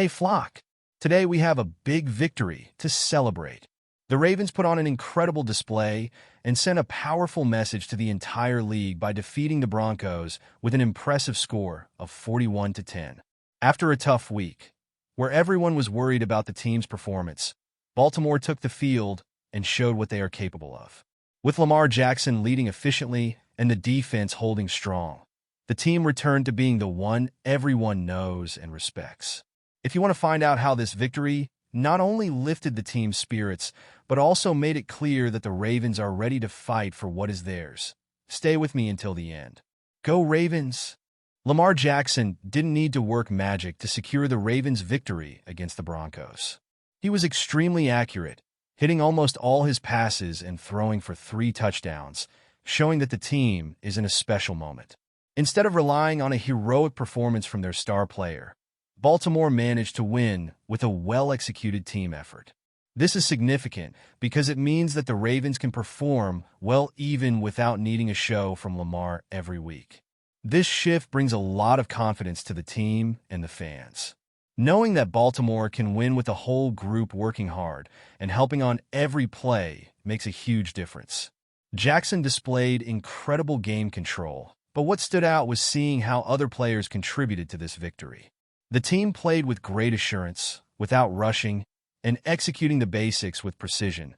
Hey Flock, today we have a big victory to celebrate. The Ravens put on an incredible display and sent a powerful message to the entire league by defeating the Broncos with an impressive score of 41-10. After a tough week, where everyone was worried about the team's performance, Baltimore took the field and showed what they are capable of. With Lamar Jackson leading efficiently and the defense holding strong, the team returned to being the one everyone knows and respects. If you want to find out how this victory not only lifted the team's spirits, but also made it clear that the Ravens are ready to fight for what is theirs, stay with me until the end. Go Ravens! Lamar Jackson didn't need to work magic to secure the Ravens' victory against the Broncos. He was extremely accurate, hitting almost all his passes and throwing for 3 touchdowns, showing that the team is in a special moment. Instead of relying on a heroic performance from their star player, Baltimore managed to win with a well-executed team effort. This is significant because it means that the Ravens can perform well even without needing a show from Lamar every week. This shift brings a lot of confidence to the team and the fans. Knowing that Baltimore can win with the whole group working hard and helping on every play makes a huge difference. Jackson displayed incredible game control, but what stood out was seeing how other players contributed to this victory. The team played with great assurance, without rushing, and executing the basics with precision,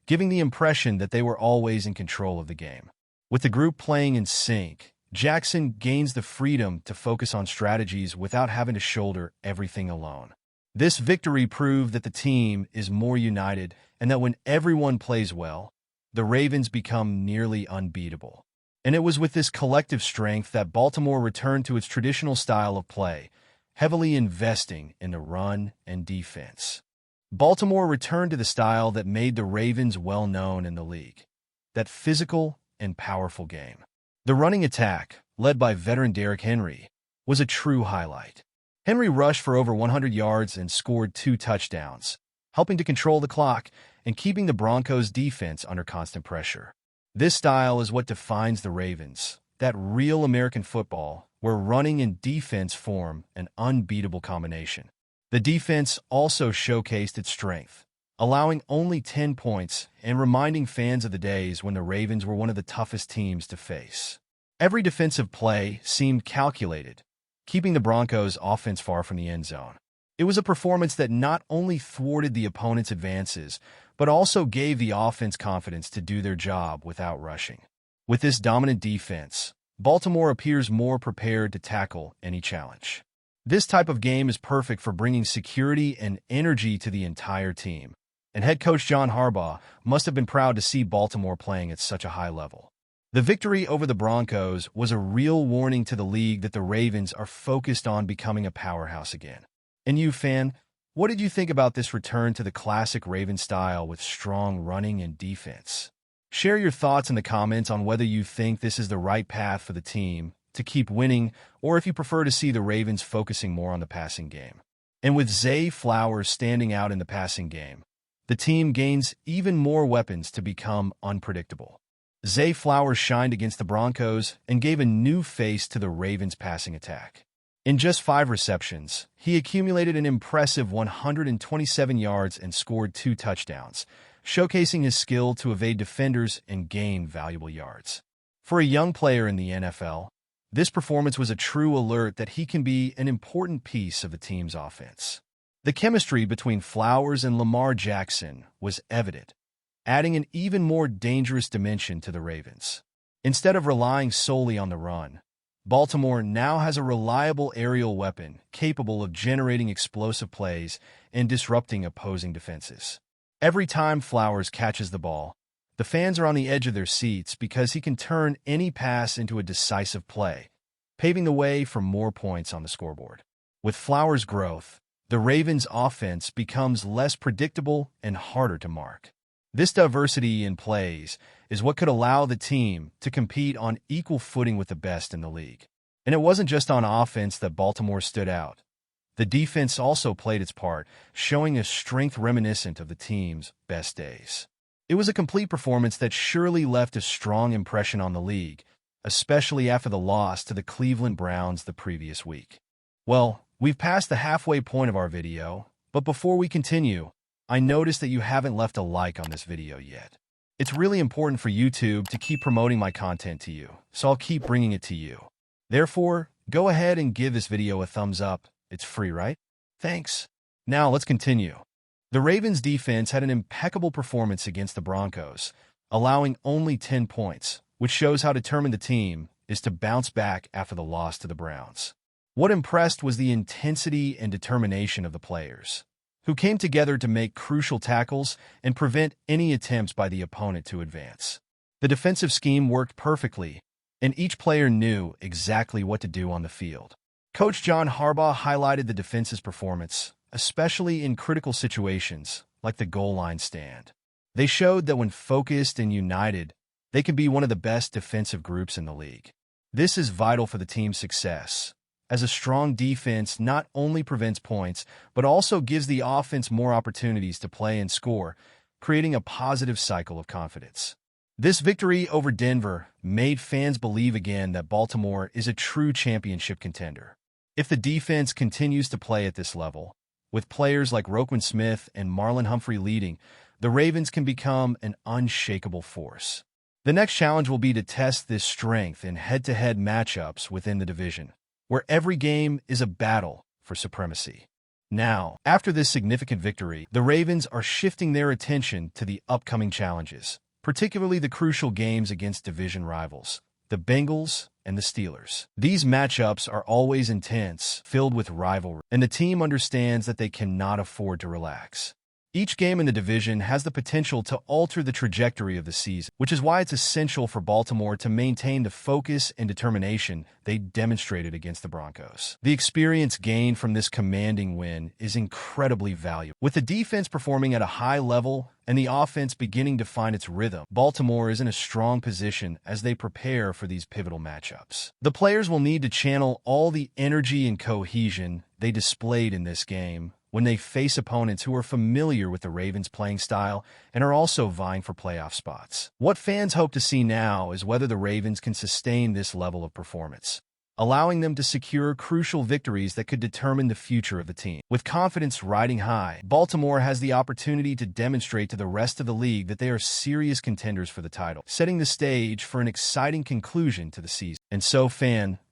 giving the impression that they were always in control of the game. With the group playing in sync, Jackson gains the freedom to focus on strategies without having to shoulder everything alone. This victory proved that the team is more united and that when everyone plays well, the Ravens become nearly unbeatable. And it was with this collective strength that Baltimore returned to its traditional style of play, heavily investing in the run and defense. Baltimore returned to the style that made the Ravens well known in the league, that physical and powerful game. The running attack, led by veteran Derrick Henry, was a true highlight. Henry rushed for over 100 yards and scored 2 touchdowns, helping to control the clock and keeping the Broncos' defense under constant pressure. This style is what defines the Ravens, that real American football where running and defense form an unbeatable combination. The defense also showcased its strength, allowing only 10 points and reminding fans of the days when the Ravens were one of the toughest teams to face. Every defensive play seemed calculated, keeping the Broncos' offense far from the end zone. It was a performance that not only thwarted the opponent's advances, but also gave the offense confidence to do their job without rushing. With this dominant defense, Baltimore appears more prepared to tackle any challenge. This type of game is perfect for bringing security and energy to the entire team, and head coach John Harbaugh must have been proud to see Baltimore playing at such a high level. The victory over the Broncos was a real warning to the league that the Ravens are focused on becoming a powerhouse again. And you, fan, what did you think about this return to the classic Raven style with strong running and defense? Share your thoughts in the comments on whether you think this is the right path for the team to keep winning, or if you prefer to see the Ravens focusing more on the passing game. And with Zay Flowers standing out in the passing game, the team gains even more weapons to become unpredictable. Zay Flowers shined against the Broncos and gave a new face to the Ravens' passing attack. In just 5 receptions, he accumulated an impressive 127 yards and scored 2 touchdowns, showcasing his skill to evade defenders and gain valuable yards. For a young player in the NFL, this performance was a true alert that he can be an important piece of the team's offense. The chemistry between Flowers and Lamar Jackson was evident, adding an even more dangerous dimension to the Ravens. Instead of relying solely on the run, Baltimore now has a reliable aerial weapon capable of generating explosive plays and disrupting opposing defenses. Every time Flowers catches the ball, the fans are on the edge of their seats because he can turn any pass into a decisive play, paving the way for more points on the scoreboard. With Flowers' growth, the Ravens' offense becomes less predictable and harder to mark. This diversity in plays is what could allow the team to compete on equal footing with the best in the league. And it wasn't just on offense that Baltimore stood out. The defense also played its part, showing a strength reminiscent of the team's best days. It was a complete performance that surely left a strong impression on the league, especially after the loss to the Cleveland Browns the previous week. Well, We've passed the halfway point of our video, but before we continue, I noticed that you haven't left a like on this video yet. It's really important for YouTube to keep promoting my content to you, so I'll keep bringing it to you. Therefore, go ahead and give this video a thumbs up. It's free, right? Thanks. Now let's continue. The Ravens defense had an impeccable performance against the Broncos, allowing only 10 points, which shows how determined the team is to bounce back after the loss to the Browns. What impressed was the intensity and determination of the players, who came together to make crucial tackles and prevent any attempts by the opponent to advance. The defensive scheme worked perfectly, and each player knew exactly what to do on the field. Coach John Harbaugh highlighted the defense's performance, especially in critical situations like the goal line stand. They showed that when focused and united, they can be one of the best defensive groups in the league. This is vital for the team's success, as a strong defense not only prevents points, but also gives the offense more opportunities to play and score, creating a positive cycle of confidence. This victory over Denver made fans believe again that Baltimore is a true championship contender. If the defense continues to play at this level, with players like Roquan Smith and Marlon Humphrey leading, the Ravens can become an unshakable force. The next challenge will be to test this strength in head-to-head matchups within the division, where every game is a battle for supremacy. Now, after this significant victory, the Ravens are shifting their attention to the upcoming challenges, particularly the crucial games against division rivals, the Bengals and the Steelers. These matchups are always intense, filled with rivalry, and the team understands that they cannot afford to relax. Each game in the division has the potential to alter the trajectory of the season, which is why it's essential for Baltimore to maintain the focus and determination they demonstrated against the Broncos. The experience gained from this commanding win is incredibly valuable. With the defense performing at a high level and the offense beginning to find its rhythm, Baltimore is in a strong position as they prepare for these pivotal matchups. The players will need to channel all the energy and cohesion they displayed in this game when they face opponents who are familiar with the Ravens' playing style and are also vying for playoff spots. What fans hope to see now is whether the Ravens can sustain this level of performance, allowing them to secure crucial victories that could determine the future of the team. With confidence riding high, Baltimore has the opportunity to demonstrate to the rest of the league that they are serious contenders for the title, setting the stage for an exciting conclusion to the season. And so,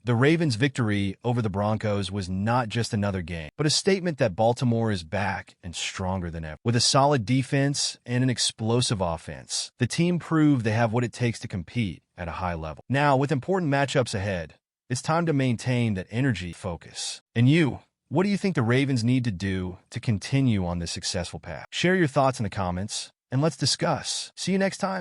the Ravens' victory over the Broncos was not just another game, but a statement that Baltimore is back and stronger than ever. With a solid defense and an explosive offense, the team proved they have what it takes to compete at a high level. Now, with important matchups ahead, it's time to maintain that energy focus. And you, what do you think the Ravens need to do to continue on this successful path? Share your thoughts in the comments, and let's discuss. See you next time.